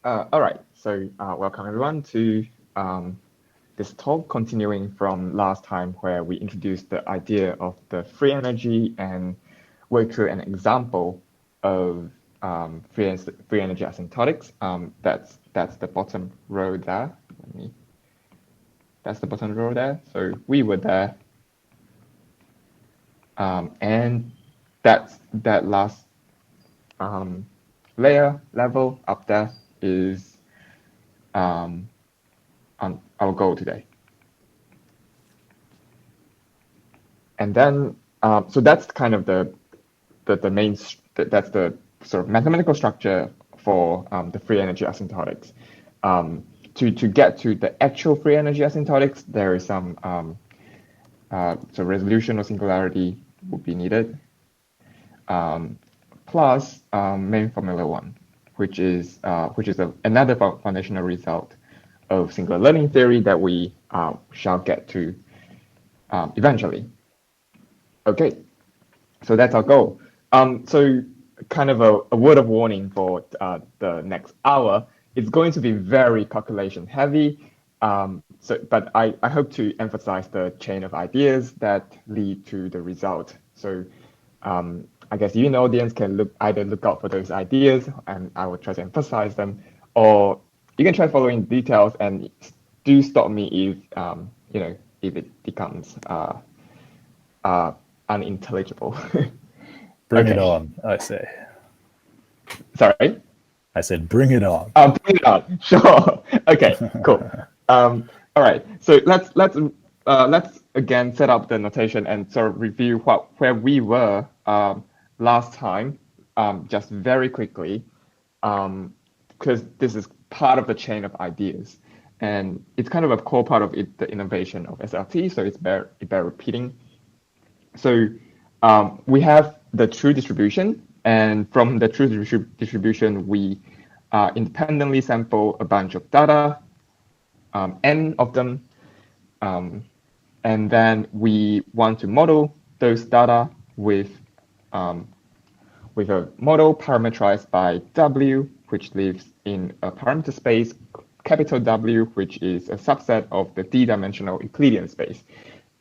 All right, so welcome everyone to this talk, continuing from last time where we introduced the idea of the free energy and worked through an example of free energy asymptotics. That's the bottom row there. That's the bottom row there. So we were there, and that last level up there is on our goal today. And then, so that's kind of the main, that's the sort of mathematical structure for the free energy asymptotics. To get to the actual free energy asymptotics, there is some so resolution or singularity would be needed, plus main formula one, which is another foundational result of singular learning theory that we shall get to eventually. Okay, so that's our goal. So kind of a word of warning for the next hour. It's going to be very calculation heavy. But I hope to emphasize the chain of ideas that lead to the result. So I guess you in the audience can either look out for those ideas, and I will try to emphasize them, or you can try following details and do stop me if if it becomes unintelligible. Bring it on, I say. Sorry? I said, bring it on. Bring it on. Sure. Okay, cool. All right. So let's again set up the notation and sort of review where we were last time, just very quickly, because this is part of the chain of ideas, and it's kind of a core part of it, the innovation of SLT. So it's bear repeating. So we have the true distribution, and from the true distribution, we independently sample a bunch of data, n of them, and then we want to model those data with a model parameterized by W, which lives in a parameter space, capital W, which is a subset of the d-dimensional Euclidean space,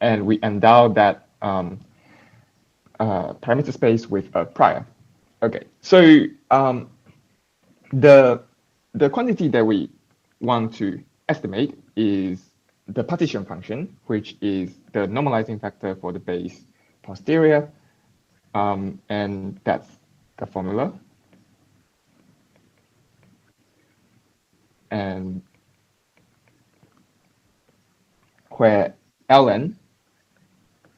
and we endow that parameter space with a prior. Okay, so the quantity that we want to estimate is the partition function, which is the normalizing factor for the base posterior, and that's the formula. And where ln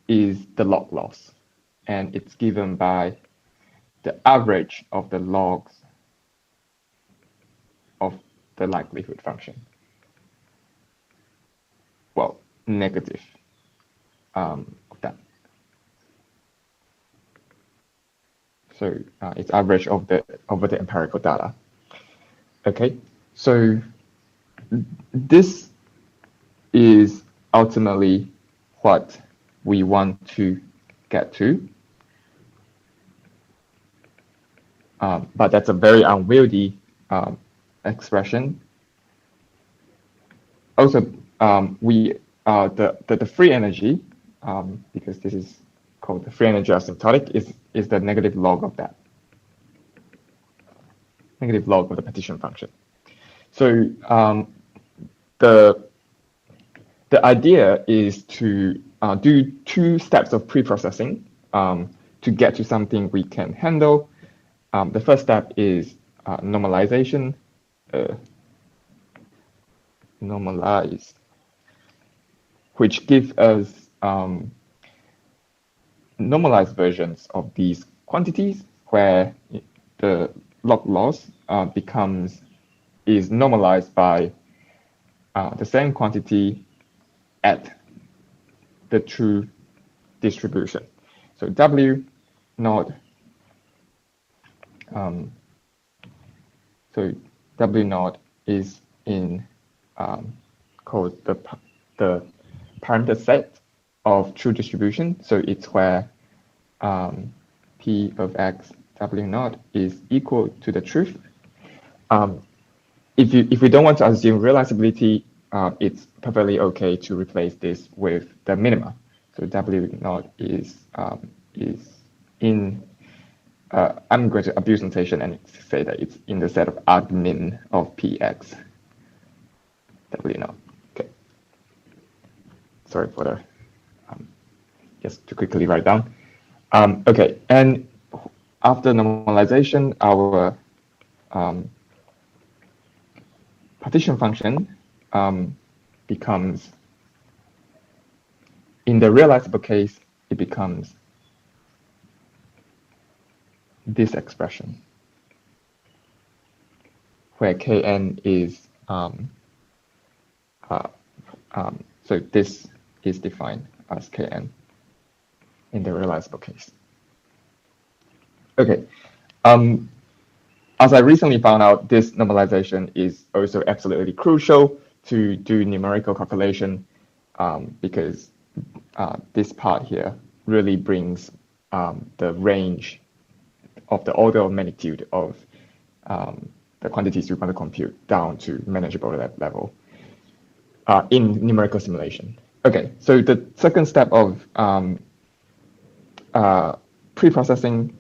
is the log loss, and it's given by the average of the logs of the likelihood function. Well, negative of that. So it's average of over the empirical data. Okay, so this is ultimately what we want to get to. But that's a very unwieldy expression. Also, the free energy, because this is called the free energy asymptotic, is the negative log of that. Negative log of the partition function. So the idea is to do two steps of pre-processing to get to something we can handle. The first step is normalization. Normalize, which gives us normalized versions of these quantities where the log loss is normalized by the same quantity at the true distribution. So W naught, so W naught is in called the parameter set of true distribution. So it's where P of X W naught is equal to the truth. if we don't want to assume realizability, it's perfectly okay to replace this with the minima. So W naught is in. I'm going to abuse notation and say that it's in the set of admin of Px. W naught. Okay. Sorry for the. Just to quickly write down. Okay, and after normalization, our partition function becomes, in the realizable case, it becomes this expression, where Kn is, so this is defined as Kn in the realizable case. Okay, as I recently found out, this normalization is also absolutely crucial to do numerical calculation because this part here really brings the range of the order of magnitude of the quantities we want to compute down to manageable level in numerical simulation. Okay, so the second step of pre-processing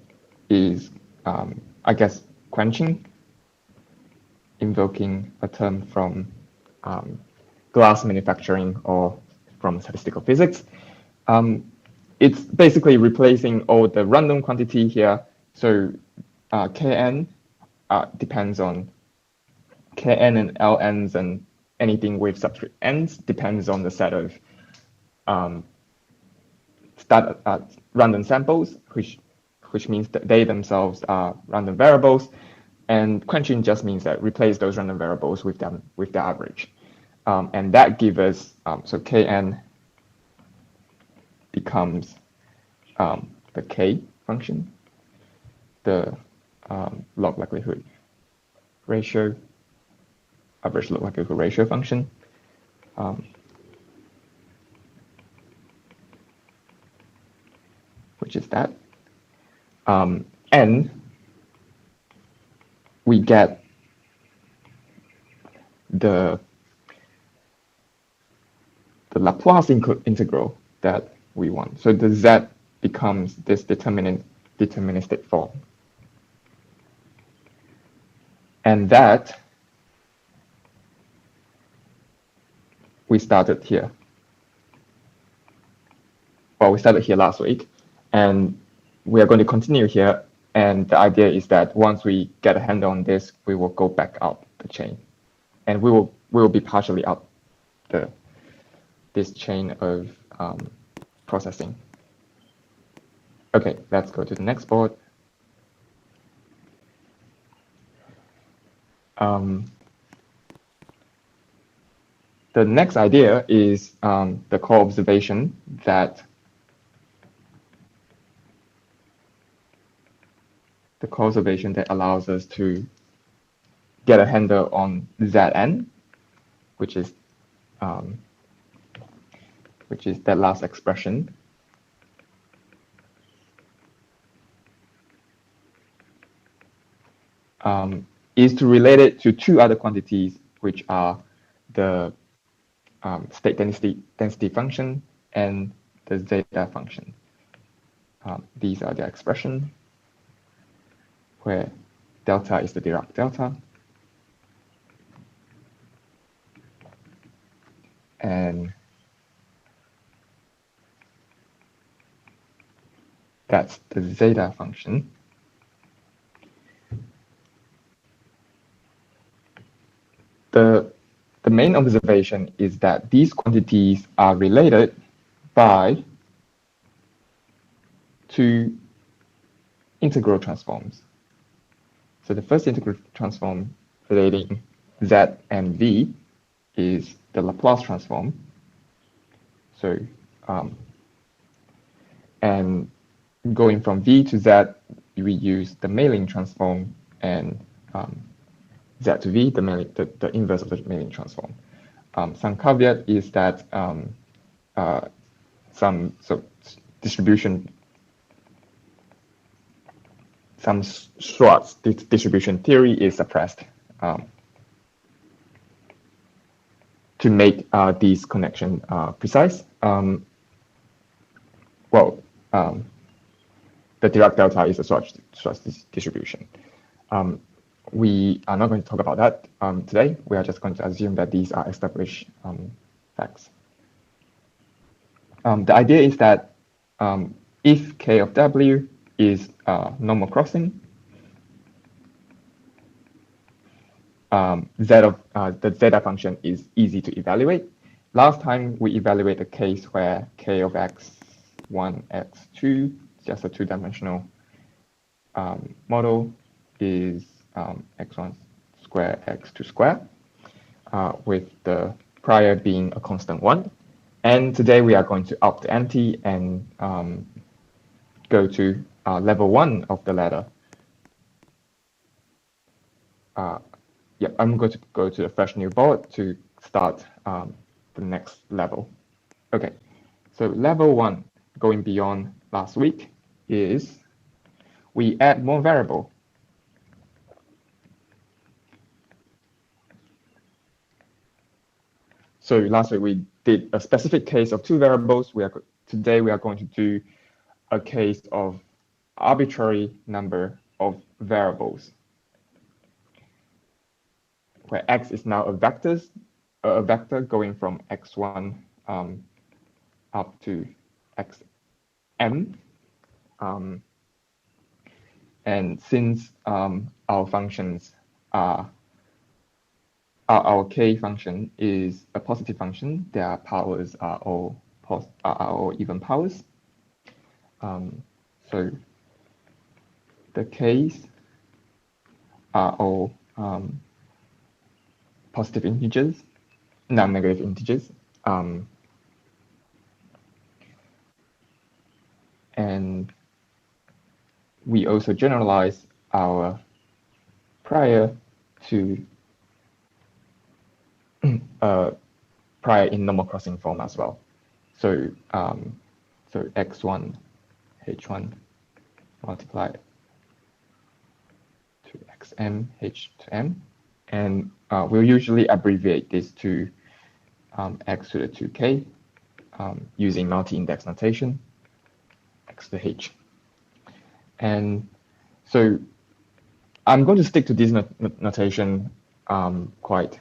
is, I guess, quenching, invoking a term from glass manufacturing or from statistical physics. It's basically replacing all the random quantity here. So Kn depends on Kn and Ln's, and anything with subscript n's depends on the set of random samples, which means that they themselves are random variables. And quenching just means that replace those random variables with them with the average. And that gives us, so Kn becomes the K function, the log likelihood ratio, average log likelihood ratio function. Which is that. And we get the Laplace integral that we want. So the Z becomes this deterministic form. And that we started here. Well, we started here last week, and we are going to continue here. And the idea is that once we get a handle on this, we will go back up the chain, and we will be partially up this chain of processing. Okay, let's go to the next board. The next idea is the co-observation that allows us to get a handle on Zn, which is that last expression. Is to relate it to two other quantities, which are the state density function and the zeta function. These are the expression where delta is the Dirac delta, and that's the zeta function. The main observation is that these quantities are related by two integral transforms. So the first integral transform relating Z and V is the Laplace transform. So, and going from V to Z, we use the Maling transform, and Z to V, the inverse of the Maling transform. Some caveat is that some Schwarz distribution theory is suppressed. to make these connection precise, the Dirac delta is a Schwartz distribution. We are not going to talk about that today. We are just going to assume that these are established facts. The idea is that if K of W is normal crossing, the zeta function is easy to evaluate. Last time we evaluate a case where K of x1, x2, just a two-dimensional model, is x1 square, x2 square, with the prior being a constant 1. And today we are going to up the ante and go to level 1 of the ladder. Yeah, I'm going to go to a fresh new board to start the next level. Okay, so level 1, going beyond last week, is we add more variable. So last week we did a specific case of two variables. Today we are going to do a case of arbitrary number of variables, where x is now a vector going from x1 up to xm. And since our functions are our k function is a positive function, their powers are all even powers. So the k's are all positive integers, non-negative integers. And we also generalize our prior to prior in normal crossing form as well. So so x1 h1 multiplied to xm h to m, and we'll usually abbreviate this to x to the 2k using multi-index notation, x to the h. And so I'm going to stick to this notation quite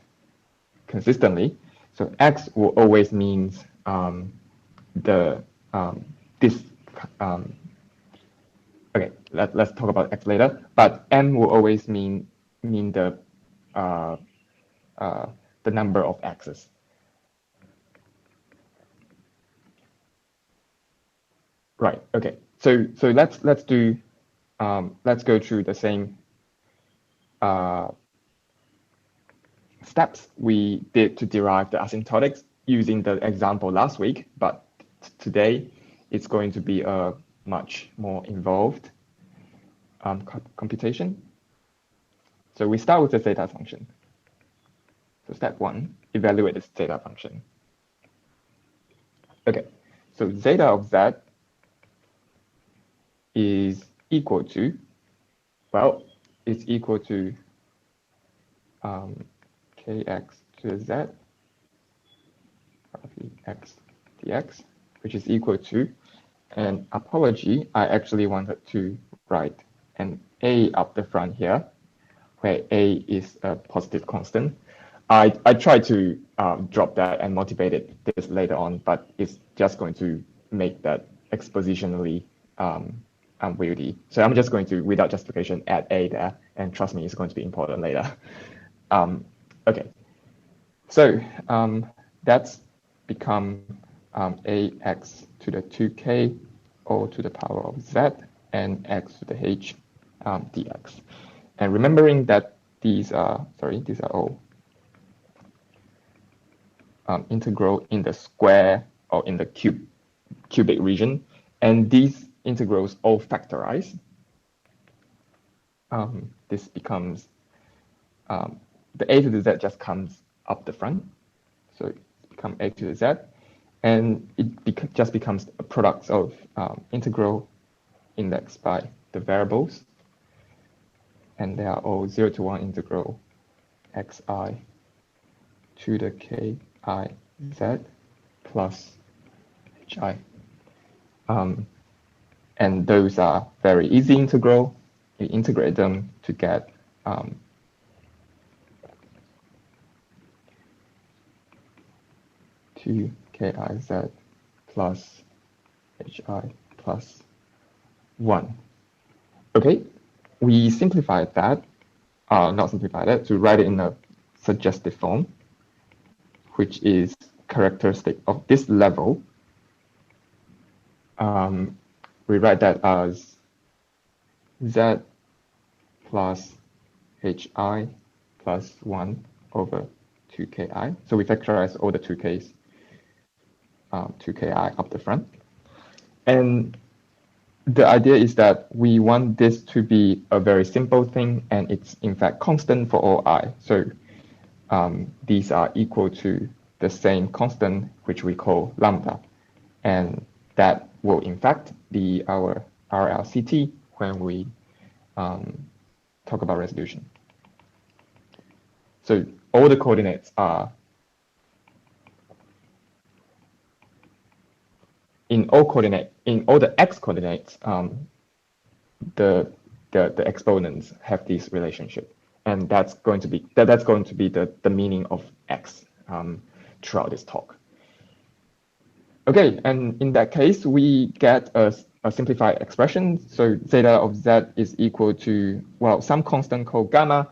consistently. So x will always means okay, let's talk about x later, but m will always mean the number of x's. Right. Okay. So let's do let's go through the same steps we did to derive the asymptotics using the example last week, but today it's going to be a much more involved computation. So we start with the zeta function. So step 1, evaluate the zeta function. Okay, so zeta of z is equal to, well, it's equal to kx to the z, roughly x dx, which is equal to, and apology, I actually wanted to write an a up the front here, where a is a positive constant. I tried to drop that and motivate this later on, but it's just going to make that expositionally unwieldy. So I'm just going to, without justification, add a there, and trust me, it's going to be important later. Okay, so that's become ax to the 2k all to the power of z and x to the h dx. And remembering that these are all integral in the square or in the cubic region, and these integrals all factorize. This becomes the a to the z just comes up the front, so it becomes a to the z, and it just becomes a product of integral indexed by the variables, and they are all 0 to 1 integral xi to the k z plus hi. And those are very easy integral. You integrate them to get 2kiz plus hi plus 1. Okay, we simplified that, not simplified it, to write it in a suggestive form, which is characteristic of this level. We write that as z plus hi plus 1 over 2ki. So we factorize all the 2k's, 2ki up the front. And the idea is that we want this to be a very simple thing, and it's in fact constant for all I. So these are equal to the same constant, which we call lambda. And that will in fact be our RLCT when we talk about resolution. So all the coordinates are in all the x coordinates, the exponents have this relationship, and that's going to be the meaning of x throughout this talk. Okay, and in that case, we get a simplified expression. So zeta of z is equal to, well, some constant called gamma,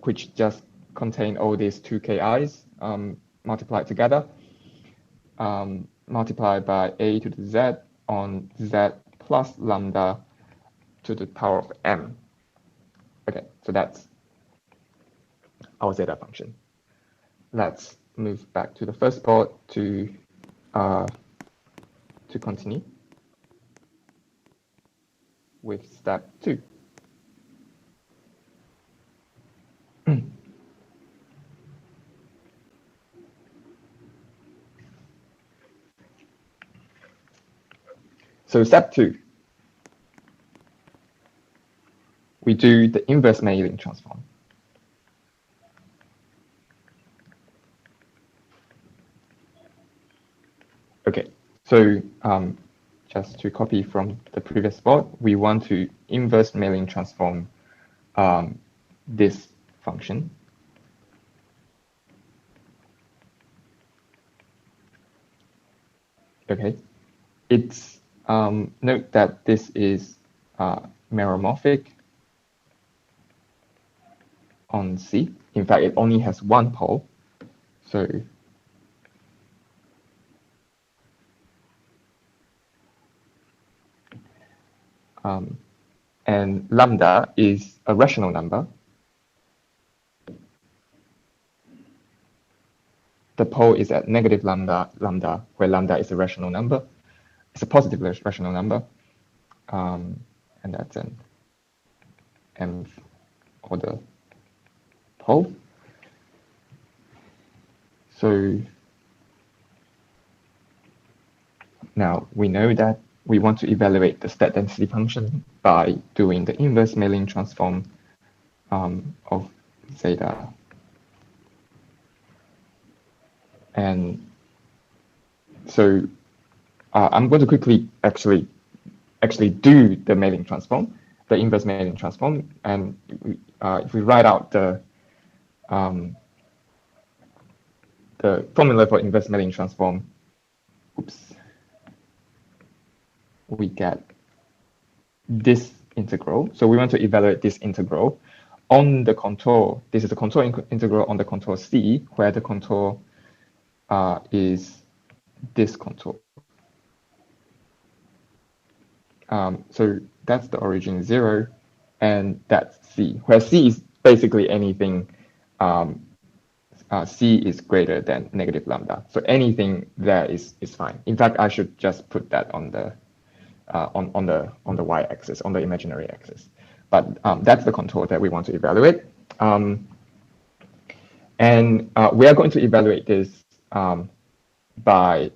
which just contain all these 2ki's multiplied together, multiplied by a to the z on z plus lambda to the power of m. Okay, so that's our zeta function. Let's move back to the first part to continue with step 2. So step 2, we do the inverse Mailing transform. Okay, so just to copy from the previous spot, we want to inverse Mailing transform this function. Okay, it's note that this is meromorphic on C. In fact, it only has one pole. So and lambda is a rational number. The pole is at negative lambda, where lambda is a rational number. It's a positive rational number. And that's an nth order pole. So now we know that we want to evaluate the state density function by doing the inverse Mailing transform of zeta. And so I'm going to quickly actually do the Mailing transform, the inverse Mailing transform. And if we write out the formula for inverse Mailing transform, we get this integral. So we want to evaluate this integral on the contour. This is the contour integral on the contour C, where the contour is this contour. So that's the origin 0, and that's C, where C is basically anything. C is greater than negative lambda, so anything there is fine. In fact, I should just put that on the y-axis, on the imaginary axis. But that's the contour that we want to evaluate, and we are going to evaluate this by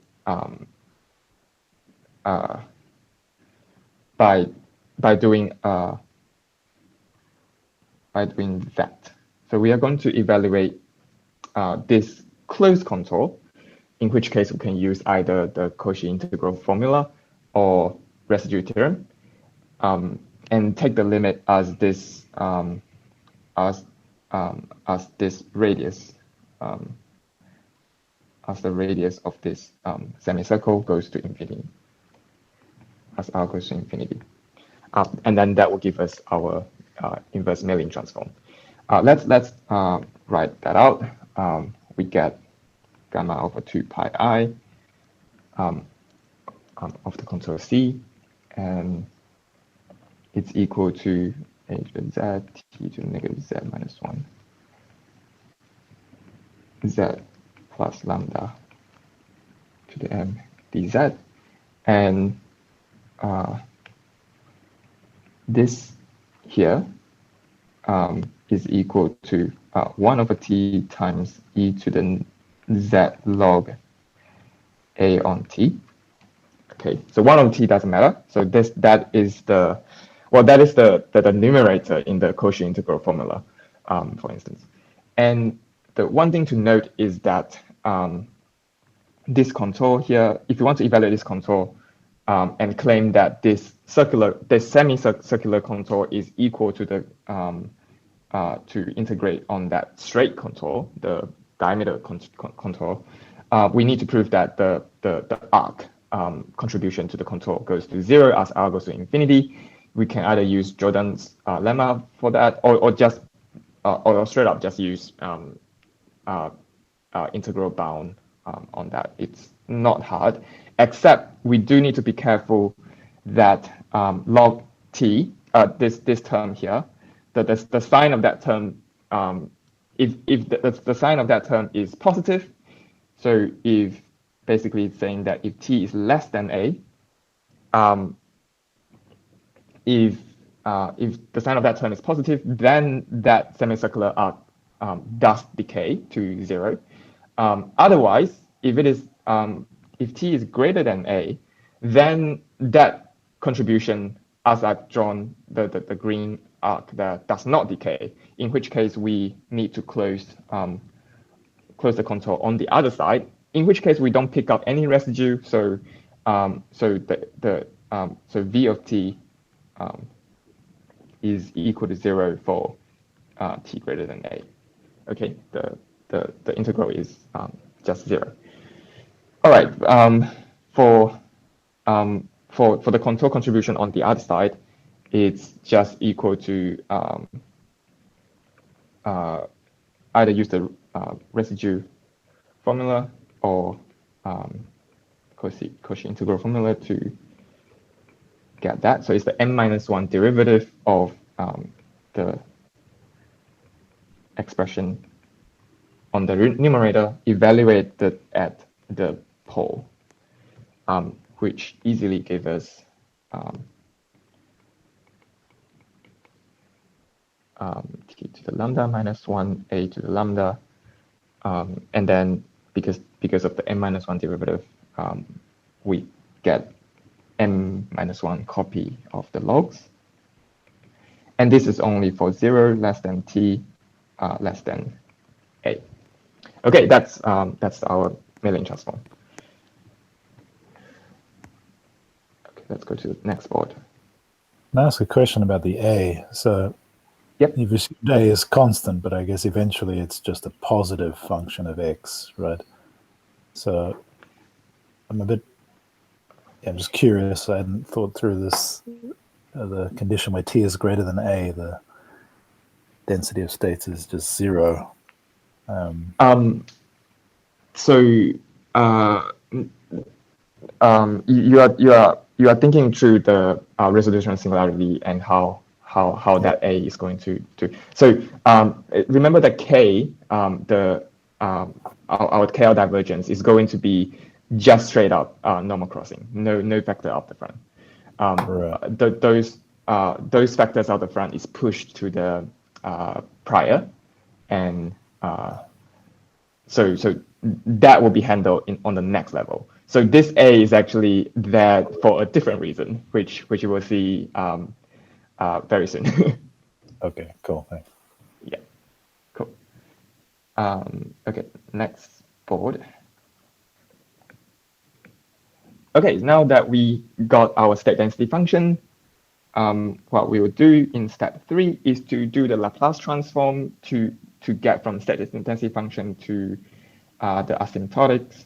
doing that. So we are going to evaluate this closed contour in which case we can use either the Cauchy integral formula or residue theorem, and take the limit as this radius, as the radius of this semicircle goes to infinity, as r goes to infinity. And then that will give us our inverse Milling transform. Let's write that out. We get gamma over 2 pi I of the contour C, and it's equal to a to the z, t to the negative z minus 1, z plus lambda to the m dz. And this here is equal to 1 over t times e to the z log a on t. Okay, so 1 over t doesn't matter. So that is the numerator in the Cauchy integral formula, for instance. And the one thing to note is that this contour here, if you want to evaluate this contour and claim that this semicircular contour is equal to the to integrate on that straight contour, the diameter contour, we need to prove that the arc contribution to the contour goes to 0 as r goes to infinity. We can either use Jordan's lemma for that, or just or straight up just use integral bound on that. It's not hard, except we do need to be careful that log t, this term here, the sign of that term, if the sign of that term is positive, so if basically it's saying that if t is less than a, if the sign of that term is positive, then that semicircular arc does decay to 0. Otherwise, if it is if t is greater than a, then that contribution, as I've drawn the green arc, that does not decay, in which case we need to close the contour on the other side, in which case we don't pick up any residue. So so v of t is equal to 0 for t greater than a. Okay, the integral is just 0. All right, for the contour contribution on the other side, it's just equal to either use the residue formula or Cauchy integral formula to get that. So it's the n-1 derivative of the expression on the numerator evaluated at the pole, which easily gave us t to the lambda minus 1, a to the lambda, and then because of the n-1 derivative, we get n-1 copy of the logs, and this is only for 0 less than t less than a. Okay, that's our Milling transform. Okay, let's go to the next board. Can I ask a question about the a? So yep, you've assumed a is constant, but I guess eventually it's just a positive function of x, right? So I'm just curious. I hadn't thought through this. The condition where t is greater than a, the density of states is just 0. So you are thinking through the resolution singularity and how that a is going to. So remember that k, our KL divergence is going to be just straight up normal crossing, no factor up the front. Right. Those factors out the front is pushed to the prior, and so that will be handled on the next level. So this a is actually there for a different reason, which you will see very soon. Okay, cool, thanks. Yeah, cool. Okay, next board. Okay, now that we got our state density function, what we will do in step 3 is to do the Laplace transform to get from state density function to the asymptotics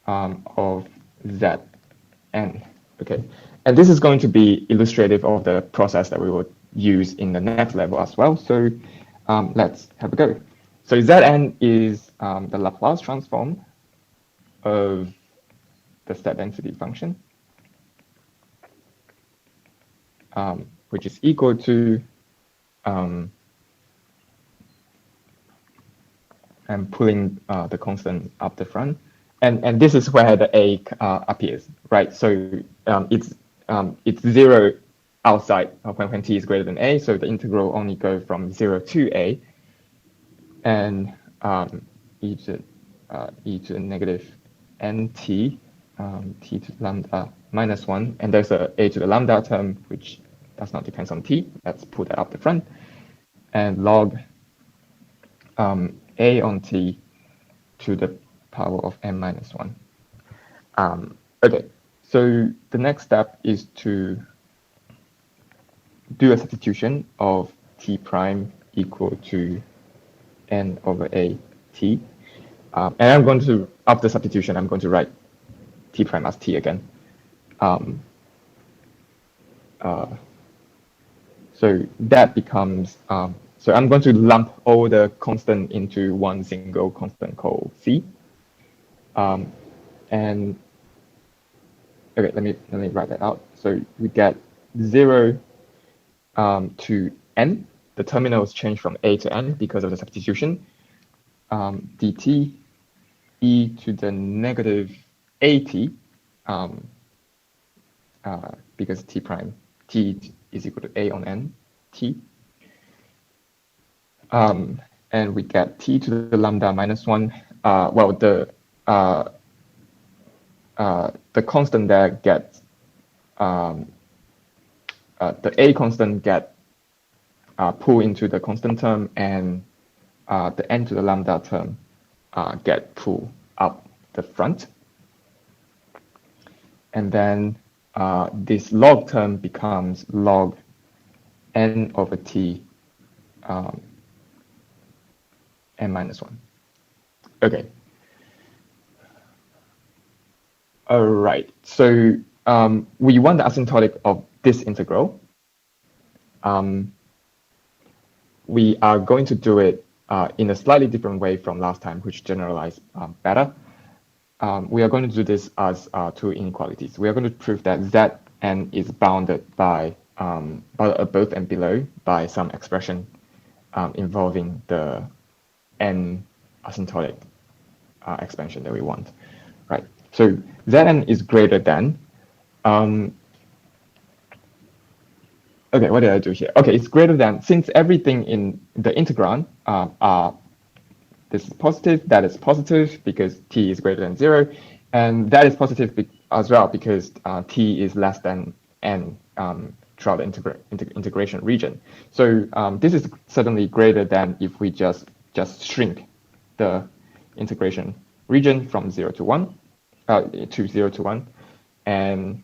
of Zn. Okay, and this is going to be illustrative of the process that we will use in the next level as well. So let's have a go. So Zn is the Laplace transform of the state density function, which is equal to, I'm pulling the constant up the front, and this is where the a appears, right? So it's 0 outside when t is greater than a, so the integral only goes from 0 to a, and e to the negative nt, t to lambda minus 1, and there's a to the lambda term which does not depend on t. Let's put that up the front, and log a on t to the power of n minus 1. Okay, so the next step is to do a substitution of t prime equal to n over a t. And I'm going to, after substitution, I'm going to write t prime as t again. So that becomes, so I'm going to lump all the constant into one single constant called c. And okay, let me write that out. So we get 0 to n. The terminals change from a to n because of the substitution. dt e to the negative at, because t prime t is equal to a on n t. And we get t to the lambda minus 1. Well, the constant there gets, the a constant get pulled into the constant term, and the n to the lambda term get pulled up the front. And then this log term becomes log n over t n minus 1. Okay. All right. So we want the asymptotic of this integral. We are going to do it in a slightly different way from last time, which generalized better. We are going to do this as two inequalities. We are going to prove that Zn is bounded by above and below by some expression involving the n asymptotic expansion that we want, right? So Zn is greater than, okay, what did I do here? Okay, it's greater than, since everything in the integrand this is positive, that is positive because t is greater than 0, and that is positive as well because t is less than n throughout the integration region. So this is certainly greater than if we just shrink the integration region from 0 to 1, to 0 to 1, and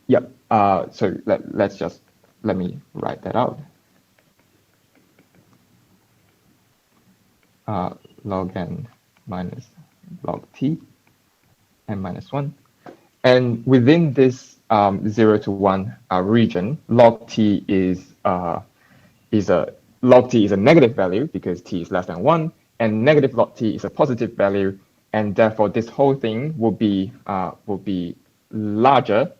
yep. So let me write that out. Log n minus log t, n minus 1. And within this 0 to 1 region, log t is a negative value because t is less than 1, and negative log t is a positive value, and therefore this whole thing will be larger.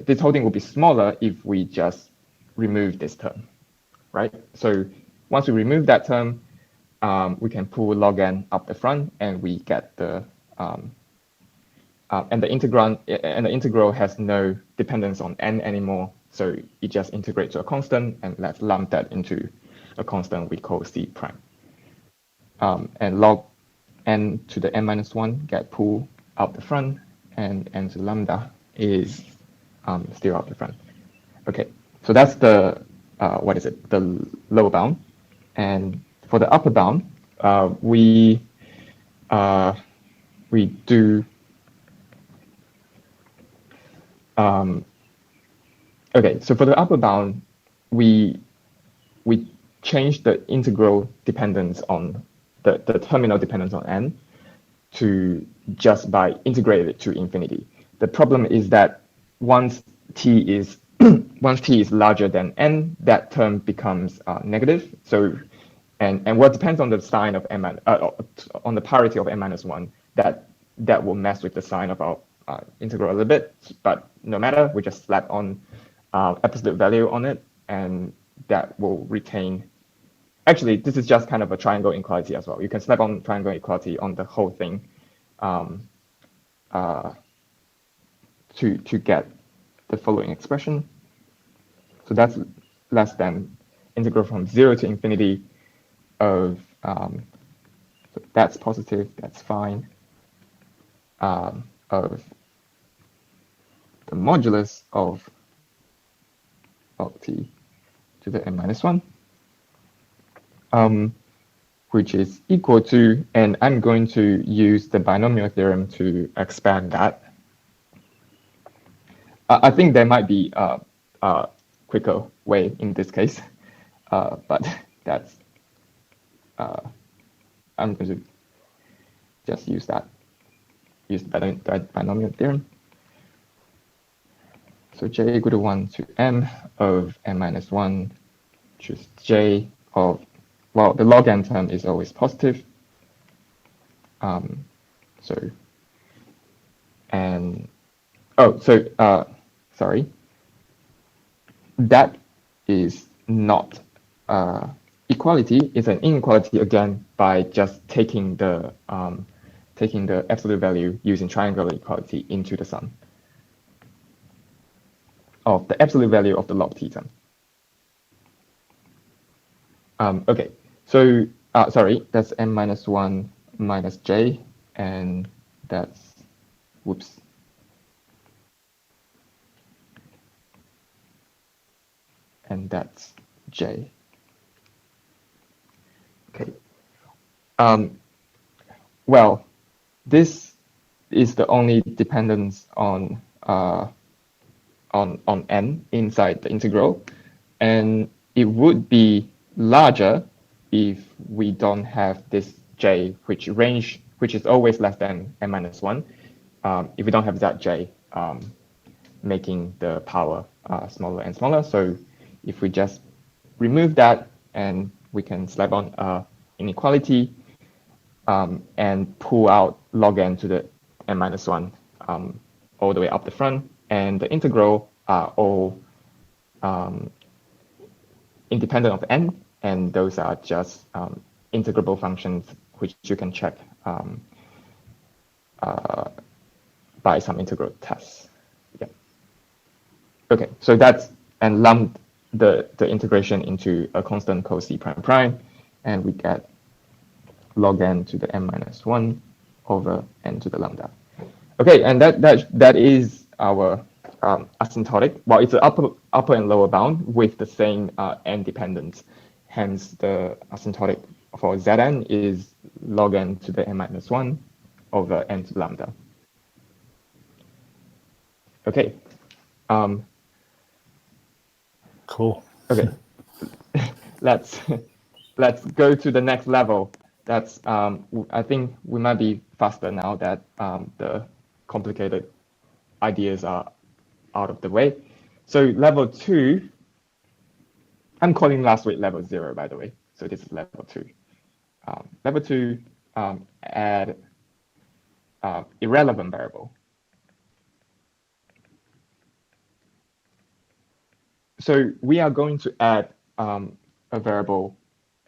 This whole thing will be smaller if we just remove this term, right? So once we remove that term, we can pull log n up the front, and we get the and the integral has no dependence on n anymore, so it just integrates to a constant, and let's lump that into a constant we call c prime. And log n to the n minus 1 get pulled out the front, and n to lambda is still out the front. Okay, so that's the the lower bound. And for the upper bound, we do okay. So for the upper bound, we change the integral dependence on the terminal dependence on n to just by integrating it to infinity. The problem is that once t is once t is larger than n, that term becomes negative. So and what depends on the sign of n on the parity of n minus one, that will mess with the sign of our integral a little bit. But no matter, we just slap on absolute value on it, and that will retain. Actually, this is just kind of a triangle inequality as well. You can slap on triangle inequality on the whole thing to get the following expression. So that's less than integral from 0 to infinity of, so that's positive, that's fine, of the modulus of log t to the n minus 1. Which is equal to, and I'm going to use the binomial theorem to expand that. I think there might be a quicker way in this case, but that's, I'm going to just use the binomial theorem. So j equal to 1 to m of n minus 1, which is j of, well, the log n term is always positive. Sorry. That is not equality. It's an inequality again by just taking the absolute value using triangular equality into the sum of the absolute value of the log t term. Okay, so sorry, that's n minus 1 minus j, and that's, whoops. And that's j. Okay. Well, this is the only dependence on n inside the integral, and it would be larger if we don't have this j, which is always less than n minus 1. If we don't have that j, making the power smaller and smaller. So if we just remove that, and we can slap on inequality and pull out log n to the n minus 1 all the way up the front, and the integral are all independent of n, and those are just integrable functions which you can check by some integral tests. Yeah. Okay, so that's, and lump the integration into a constant called c prime prime, and we get log n to the n minus 1 over n to the lambda. Okay, and that is our asymptotic. Well, it's an upper and lower bound with the same n dependence. Hence, the asymptotic for Zn is log n to the n minus 1 over n to the lambda. Okay. Cool. Okay. let's go to the next level. That's I think we might be faster now that the complicated ideas are out of the way. So level 2, I'm calling last week level 0, by the way. So this is level 2. Level 2, add irrelevant variable. So we are going to add a variable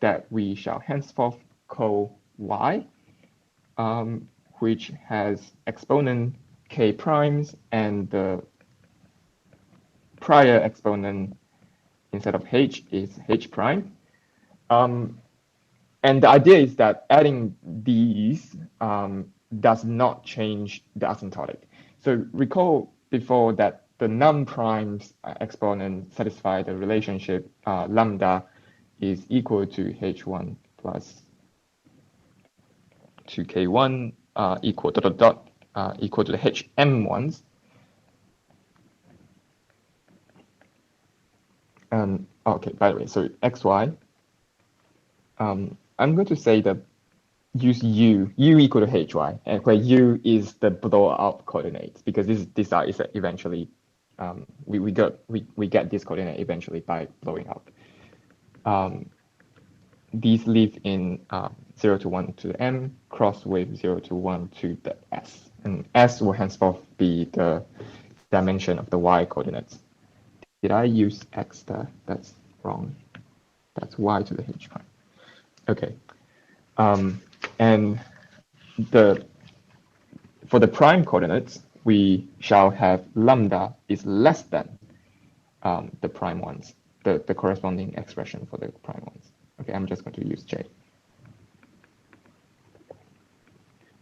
that we shall henceforth call y, which has exponent k primes, and the prior exponent instead of h is h prime. And the idea is that adding these does not change the asymptotic. So recall before that the non-primes exponent satisfy the relationship lambda is equal to h1 plus to k1 equal dot dot dot equal to the hm ones. Okay, by the way, so xy, I'm going to say that use u equal to hy, and where u is the blow up coordinates, because these are eventually we get this coordinate eventually by blowing up. These live in 0 to 1 to the m, cross with 0 to 1 to the s, and s will henceforth be the dimension of the y coordinates. Did I use x there? That's wrong. That's y to the h prime. Okay. And for the prime coordinates, we shall have lambda is less than the prime ones, the corresponding expression for the prime ones. Okay, I'm just going to use j,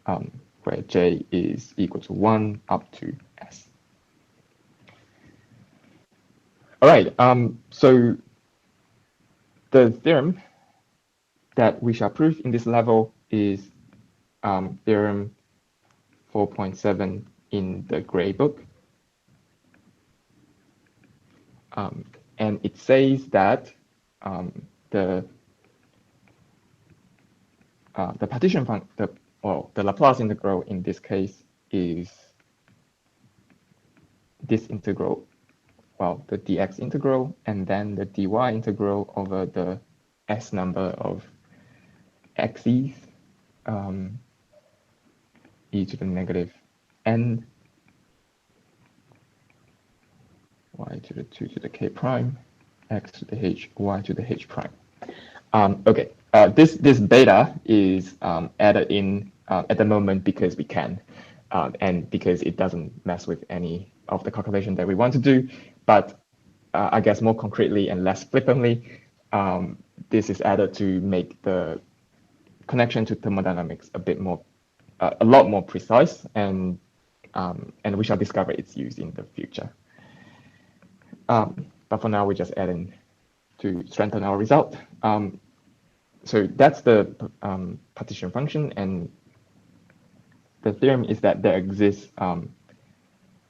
where j is equal to 1 up to s. All right, so the theorem that we shall prove in this level is theorem 4.7 in the gray book. And it says that the partition function, the Laplace integral in this case is this integral, well, the dx integral, and then the dy integral over the s number of x's e to the negative n y to the 2 to the k prime, x to the h, y to the h prime. Okay, this beta is added in at the moment because we can, and because it doesn't mess with any of the calculation that we want to do. But I guess more concretely and less flippantly, this is added to make the connection to thermodynamics a lot more precise, and we shall discover its use in the future. But for now, we just add in to strengthen our result. So that's the partition function, and the theorem is that there exists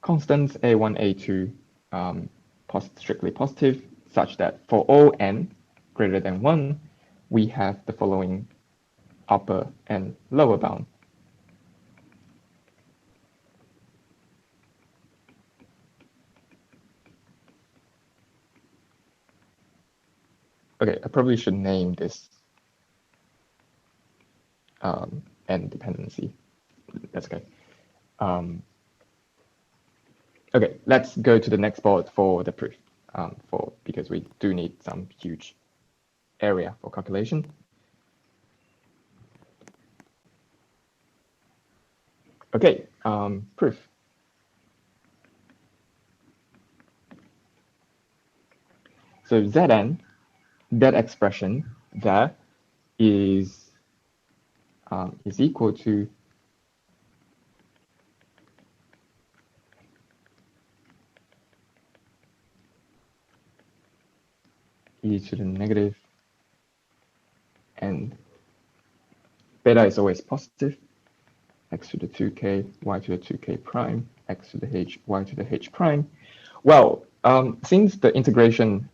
constants a1, a2 strictly positive, such that for all n greater than 1, we have the following upper and lower bound. Okay, I probably should name this n dependency. That's okay. Okay, let's go to the next board for the proof, because we do need some huge area for calculation. Okay, proof. So Zn, that expression there is equal to e to the negative, and beta is always positive, x to the 2k, y to the 2k prime, x to the h, y to the h prime. Well, since the integration,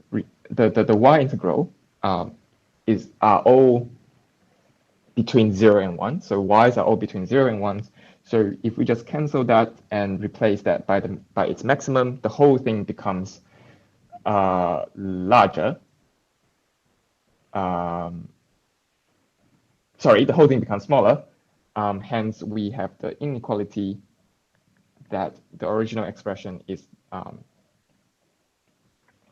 the y integral are all between 0 and 1, so y's are all between 0 and 1. So if we just cancel that and replace that by its maximum, the whole thing becomes larger. Sorry, the whole thing becomes smaller. Hence, we have the inequality that the original expression is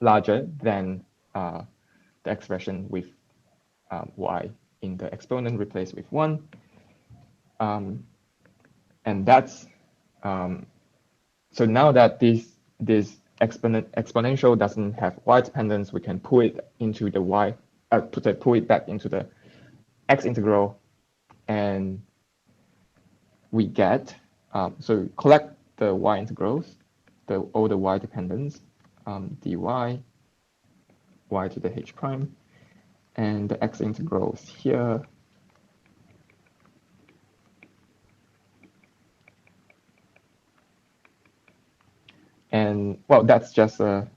larger than the expression with y in the exponent replaced with 1. And that's so now that this exponential doesn't have y dependence, we can pull it into the pull it back into the x integral, and we get so collect the y integrals, all the y dependence, dy, y to the h prime, and the x integrals here, And well, that's just a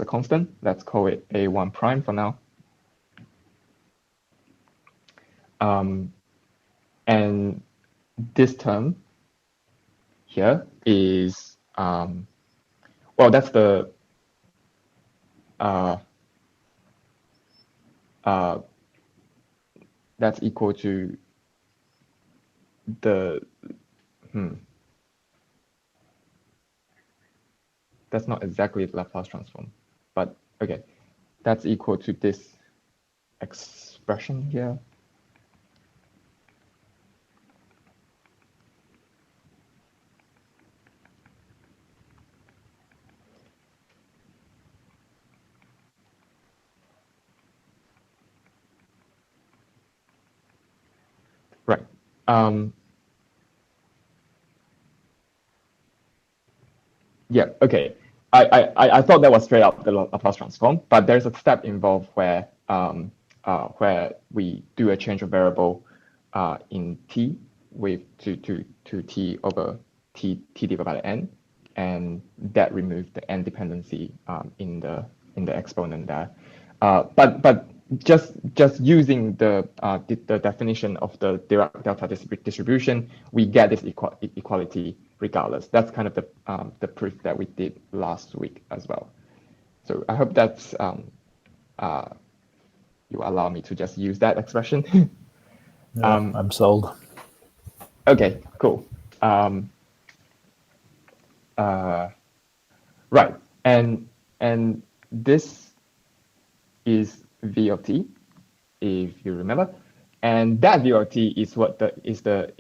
constant. Let's call it A1 prime for now. And this term here is, well, that's the that's equal to the that's not exactly the Laplace transform, but okay, that's equal to this expression here. Right. Yeah, okay. I thought that was straight up the Laplace transform, but there's a step involved where we do a change of variable in t with to t over t divided by n, and that removes the n dependency in the exponent there. But just using the definition of the Dirac delta distribution, we get this equality regardless. That's kind of the proof that we did last week as well. So I hope that's you allow me to just use that expression. Yeah, I'm sold. Okay, cool. Right, and this is v of t, if you remember, and that v of t is what is the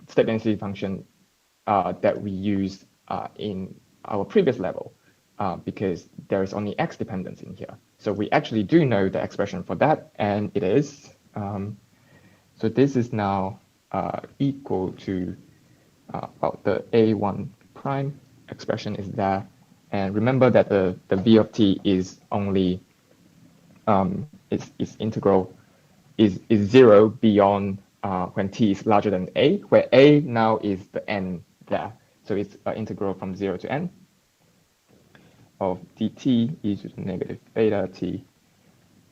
state density function that we use in our previous level, because there is only x dependence in here. So we actually do know the expression for that, and it is so this is now equal to well, the a1 prime expression is there, and remember that the v of t is only its integral is 0 beyond when t is larger than a, where a now is the n there. So it's an integral from 0 to n of dt e to the negative beta t.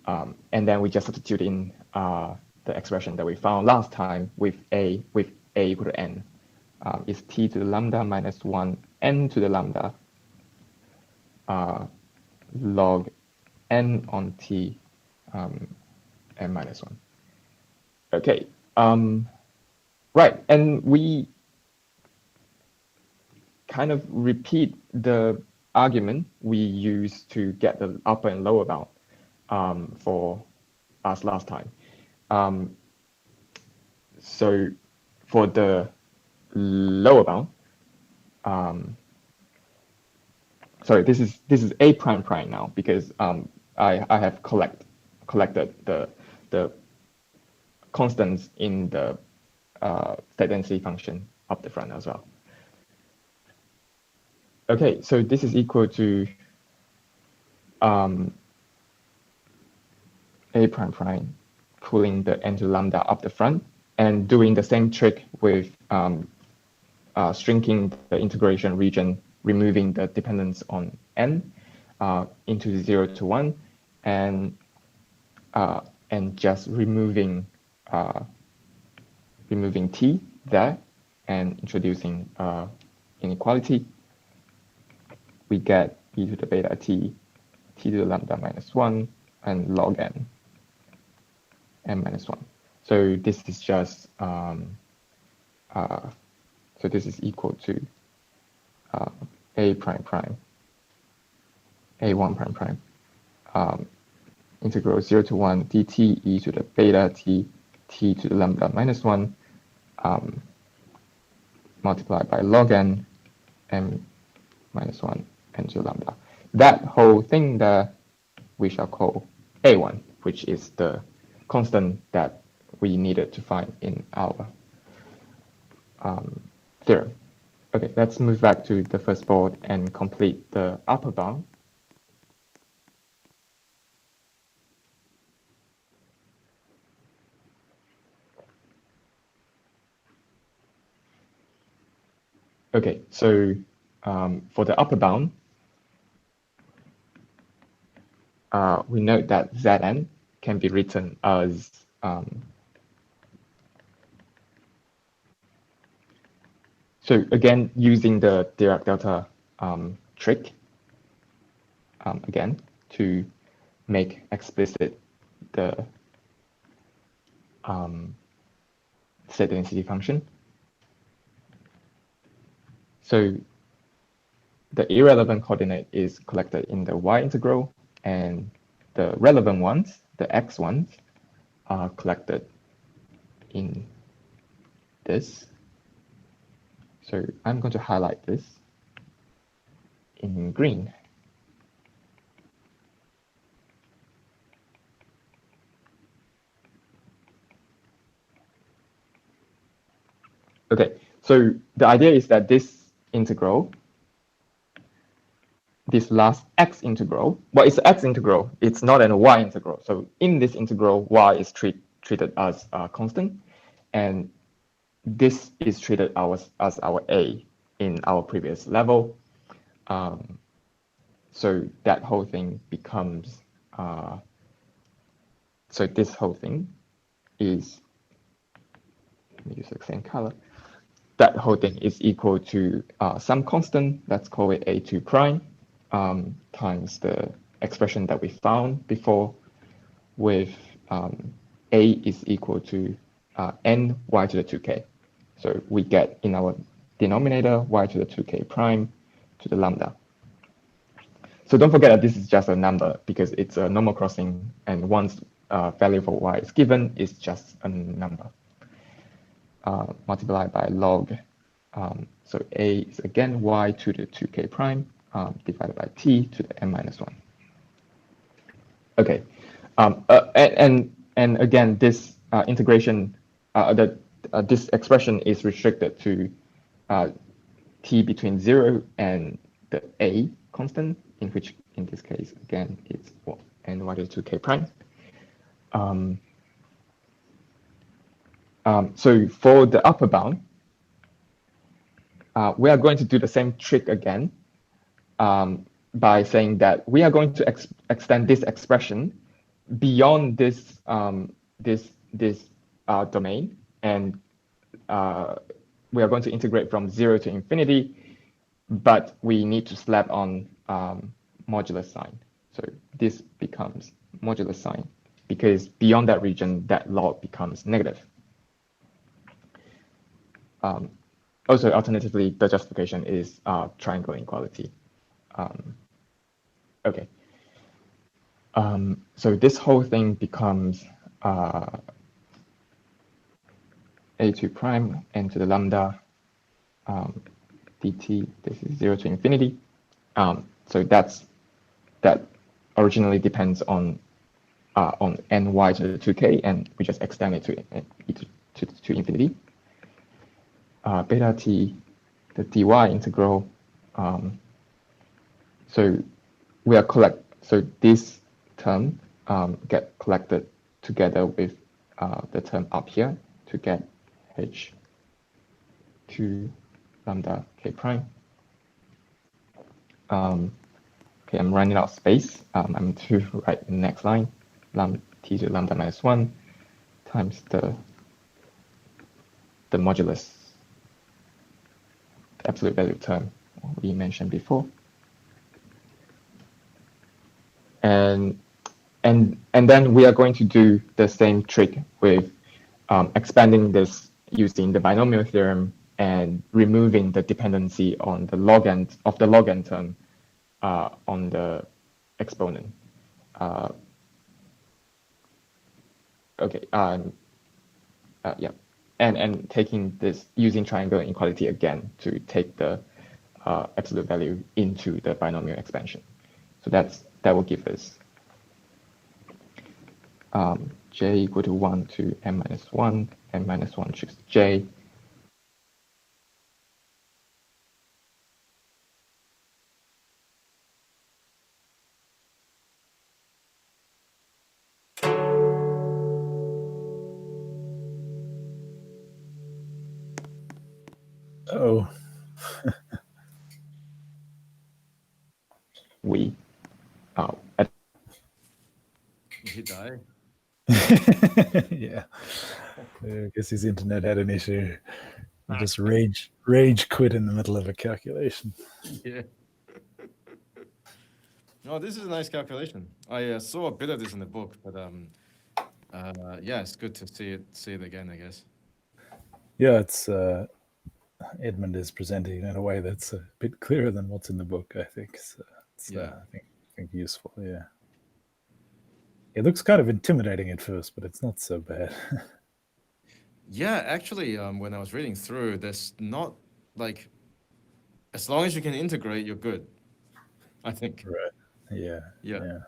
And then we just substitute in the expression that we found last time with a equal to n. Is t to the lambda minus 1 n to the lambda log n on t n minus 1. Okay, right, and we kind of repeat the argument we used to get the upper and lower bound for us last time. So for the lower bound, sorry, this is a prime prime now, because I have collected the constants in the state density function up the front as well. Okay, so this is equal to a prime prime pulling the n to lambda up the front and doing the same trick with shrinking the integration region, removing the dependence on n into 0 to 1, and just removing t there and introducing inequality. We get e to the beta t to the lambda minus 1, and log n minus 1. So this is just so this is equal to a prime prime, a1 prime prime, integral 0 to 1 dt e to the beta t to the lambda minus 1, multiplied by log n minus 1 n to lambda. That whole thing there we shall call a1, which is the constant that we needed to find in our theorem. Okay, let's move back to the first board and complete the upper bound. Okay, so for the upper bound, we note that Zn can be written as so again, using the Dirac delta trick, again, to make explicit the state density function. So the irrelevant coordinate is collected in the y integral, and the relevant ones, the x ones, are collected in this. So I'm going to highlight this in green. Okay, so the idea is that this integral, this last x integral, well, it's an x integral, it's not an y integral. So in this integral, y is treated as a constant, and this is treated as our a in our previous level. So that whole thing becomes, so this whole thing is, let me use the same color. That whole thing is equal to some constant, let's call it a2 prime, times the expression that we found before with a is equal to n y to the 2k. So we get in our denominator y to the 2k prime to the lambda. So don't forget that this is just a number because it's a normal crossing, and once value for y is given, it's just a number multiplied by log. So a is again y to the 2k prime divided by t to the n minus 1. Okay, and again, this integration, this expression is restricted to t between 0 and the a constant, in which in this case again it's n y to the 2k prime. So for the upper bound, we are going to do the same trick again by saying that we are going to extend this expression beyond this domain, and we are going to integrate from 0 to infinity, but we need to slap on modulus sign. So this becomes modulus sign because beyond that region, that log becomes negative. Also, alternatively, the justification is triangle inequality. Okay. So this whole thing becomes a2 prime n to the lambda dt. This is 0 to infinity. So that originally depends on ny to the 2k, and we just extend it to infinity. Beta t, the dy integral. So we are so this term get collected together with the term up here to get h 2 lambda k prime. Okay, I'm running out of space. I'm to write the next line, t to lambda minus 1 times the modulus, the absolute value term we mentioned before. And then we are going to do the same trick with expanding this using the binomial theorem and removing the dependency on the log n of the log n term on the exponent. Okay, yeah, and taking this, using triangle inequality again to take the absolute value into the binomial expansion. So that will give us j equal to 1 to n minus 1, n minus 1 choose j. Oh. at Did he die? Yeah. I guess his internet had an issue. He just rage quit in the middle of a calculation. Yeah. No, this is a nice calculation. I saw a bit of this in the book, but yeah, it's good to see it again, I guess. Yeah, it's Edmund is presenting in a way that's a bit clearer than what's in the book, I think. So it's Yeah. I think useful. Yeah. It looks kind of intimidating at first, but it's not so bad. Yeah, actually, when I was reading through, there's not like, as long as you can integrate, you're good, I think. Right. Yeah. Yeah. Yeah.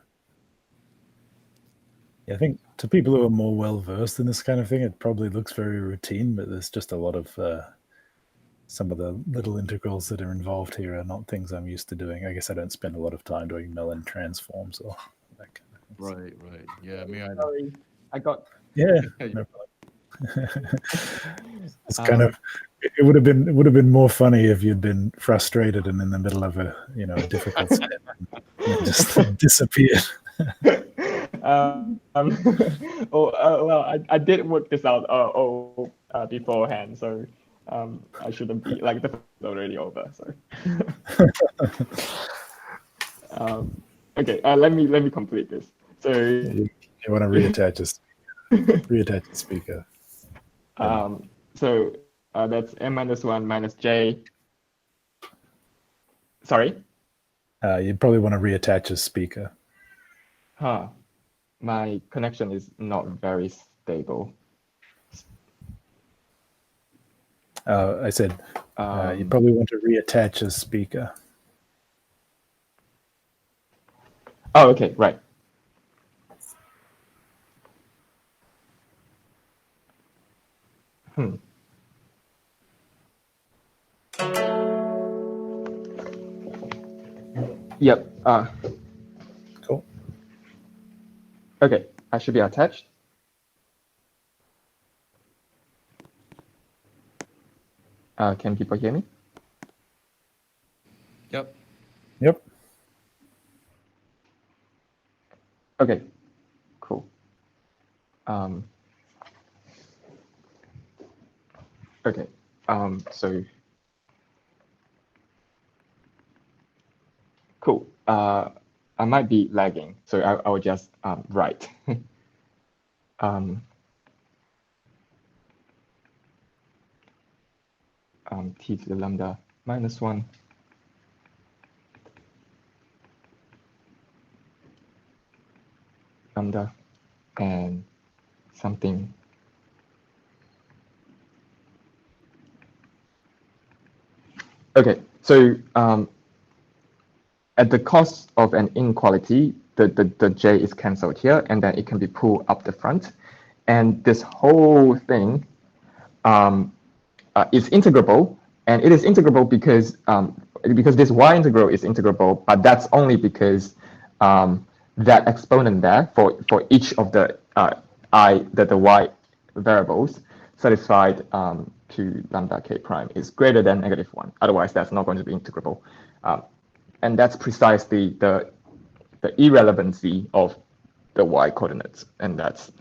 Yeah, I think to people who are more well versed in this kind of thing, it probably looks very routine, but there's just a lot of some of the little integrals that are involved here are not things I'm used to doing. I guess I don't spend a lot of time doing Mellon transforms or that kind of thing. Right. Yeah, me either. Sorry, I got. Yeah, no problem. It's kind of. It would have been more funny if you'd been frustrated and in the middle of a difficult step and just disappeared. Well, I did work this out beforehand, so I shouldn't be like the is already over. So okay, let me complete this. So you want to reattach the speaker. So that's n-1 minus j. Sorry. You'd probably want to reattach a speaker. Huh. My connection is not very stable. I said you probably want to reattach a speaker. Oh, okay, right. Yep. Cool. Okay, I should be attached. Can people hear me? Yep. Okay, cool. Okay, so cool. I might be lagging, so I will just write. T to the lambda minus 1 lambda and something okay, so at the cost of an inequality, the j is cancelled here, and then it can be pulled up the front, and this whole thing is integrable, and it is integrable because this y integral is integrable, but that's only because that exponent there for each of the the y variables satisfied to lambda k prime is greater than -1. Otherwise, that's not going to be integrable, and that's precisely the irrelevancy of the y coordinates, and that's